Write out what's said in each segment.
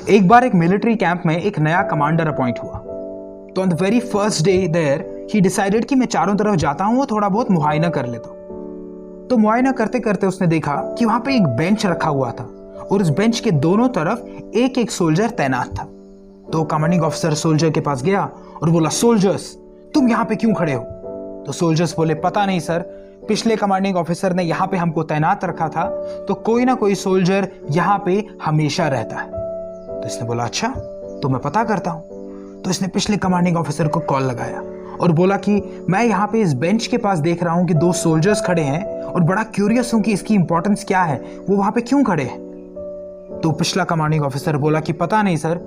एक बार एक military camp में एक नया कमांडर अपॉइंट हुआ। तो on the very first day there he decided कि मैं चारों तरफ जाता हूँ और थोड़ा बहुत मुआयना कर लेता हूँ। तो मुआयना करते करते उसने देखा कि वहां पे एक बेंच रखा हुआ था और उस बेंच के दोनों तरफ एक एक सोल्जर तैनात था। तो कमांडिंग ऑफिसर सोल्जर के पास गया और बोला, सोल्जर्स तुम यहाँ पे क्यों खड़े हो? तो सोल्जर्स बोले, पता नहीं सर, पिछले कमांडिंग ऑफिसर ने यहाँ पे हमको तैनात रखा था, तो कोई ना कोई सोल्जर यहाँ पे हमेशा रहता है। तो इसने बोला, अच्छा तो मैं पता करता हूँ। तो इसने पिछले कमांडिंग ऑफिसर को कॉल लगाया और बोला कि मैं यहाँ पे इस बेंच के पास देख रहा हूँ कि दो सोल्जर्स खड़े हैं और बड़ा क्यूरियस हूँ कि इसकी इंपॉर्टेंस क्या है, वो वहां पे क्यों खड़े हैं? तो पिछला कमांडिंग ऑफिसर बोला कि पता नहीं सर,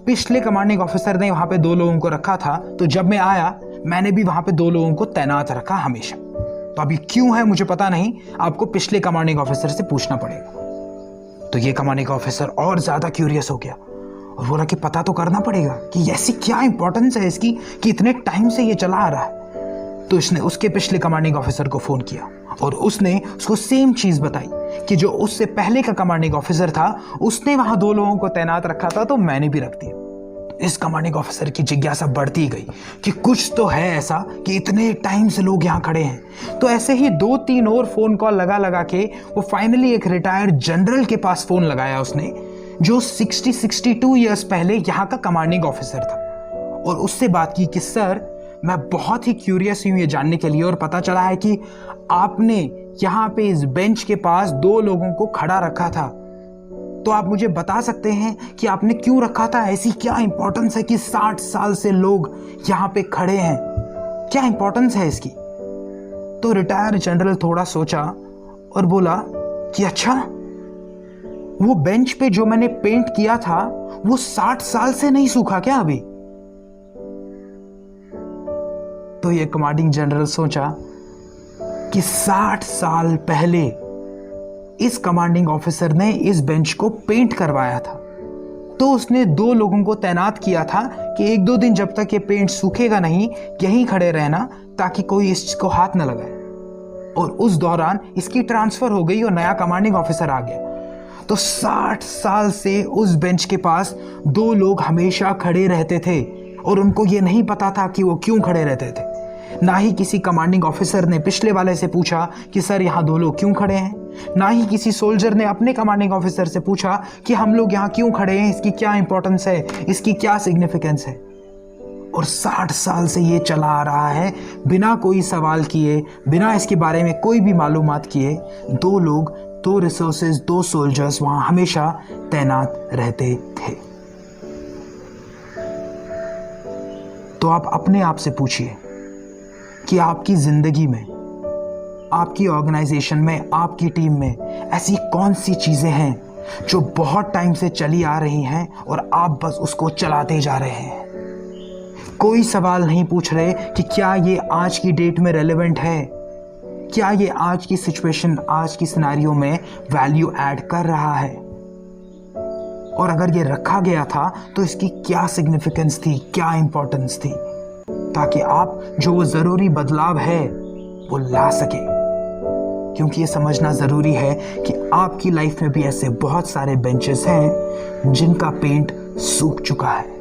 पिछले कमांडिंग ऑफिसर ने वहां पे 2 लोगों को रखा था, तो जब मैं आया मैंने भी वहां पे 2 लोगों को तैनात रखा हमेशा। तो अभी क्यों है मुझे पता नहीं, आपको पिछले कमांडिंग ऑफिसर से पूछना पड़ेगा। तो ये कमांडिंग ऑफिसर और ज्यादा क्यूरियस हो गया और बोला कि पता तो करना पड़ेगा कि ऐसी क्या इंपॉर्टेंस है इसकी कि इतने टाइम से ये चला आ रहा है। तो इसने उसके पिछले कमांडिंग ऑफिसर को फोन किया और उसने उसको सेम चीज बताई कि जो उससे पहले का कमांडिंग ऑफिसर था उसने वहां 2 लोगों को तैनात रखा था, तो मैंने भी रख दिया। इस कमांडिंग ऑफिसर की जिज्ञासा बढ़ती गई कि कुछ तो है ऐसा कि इतने टाइम से लोग यहाँ खड़े हैं। तो ऐसे ही 2-3 और फोन कॉल लगा के वो फाइनली एक रिटायर्ड जनरल के पास फोन लगाया उसने, जो 62 ईयर्स पहले यहाँ का कमांडिंग ऑफिसर था, और उससे बात की कि सर मैं बहुत ही क्यूरियस हूँ ये जानने के लिए, और पता चला है कि आपने यहाँ पे इस बेंच के पास 2 लोगों को खड़ा रखा था, तो आप मुझे बता सकते हैं कि आपने क्यों रखा था? ऐसी क्या इंपॉर्टेंस है कि 60 साल से लोग यहाँ पे खड़े हैं? क्या इंपॉर्टेंस है इसकी? तो रिटायर्ड जनरल थोड़ा सोचा और बोला कि अच्छा, वो बेंच पे जो मैंने पेंट किया था वो 60 साल से नहीं सूखा क्या अभी? तो ये कमांडिंग जनरल सोचा कि 60 साल पहले इस कमांडिंग ऑफिसर ने इस बेंच को पेंट करवाया था, तो उसने 2 लोगों को तैनात किया था कि 1-2 दिन जब तक ये पेंट सूखेगा नहीं यहीं खड़े रहना, ताकि कोई इसको हाथ न लगाए। और उस दौरान इसकी ट्रांसफर हो गई और नया कमांडिंग ऑफिसर आ गया। तो 60 साल से उस बेंच के पास 2 लोग हमेशा खड़े रहते थे और उनको ये नहीं पता था कि वो क्यों खड़े रहते थे। ना ही किसी कमांडिंग ऑफिसर ने पिछले वाले से पूछा कि सर यहाँ 2 लोग क्यों खड़े हैं, ना ही किसी सोल्जर ने अपने कमांडिंग ऑफिसर से पूछा कि हम लोग यहाँ क्यों खड़े हैं, इसकी क्या इंपॉर्टेंस है, इसकी क्या सिग्निफिकेंस है। और 60 साल से ये चला आ रहा है बिना कोई सवाल किए, बिना इसके बारे में कोई भी मालूमात किए। 2 लोग, 2 रिसोर्सेज, 2 सोल्जर्स वहां हमेशा तैनात रहते थे। तो आप अपने आप से पूछिए कि आपकी जिंदगी में, आपकी ऑर्गेनाइजेशन में, आपकी टीम में ऐसी कौन सी चीजें हैं जो बहुत टाइम से चली आ रही हैं और आप बस उसको चलाते जा रहे हैं? कोई सवाल नहीं पूछ रहे कि क्या ये आज की डेट में रेलेवेंट है, क्या ये आज की सिचुएशन, आज की सिनेरियो में वैल्यू ऐड कर रहा है, और अगर ये रखा गया था तो इसकी क्या सिग्निफिकेंस थी, क्या इंपॉर्टेंस थी, ताकि आप जो वो जरूरी बदलाव है वो ला सके। क्योंकि ये समझना जरूरी है कि आपकी लाइफ में भी ऐसे बहुत सारे बेंचेस हैं जिनका पेंट सूख चुका है।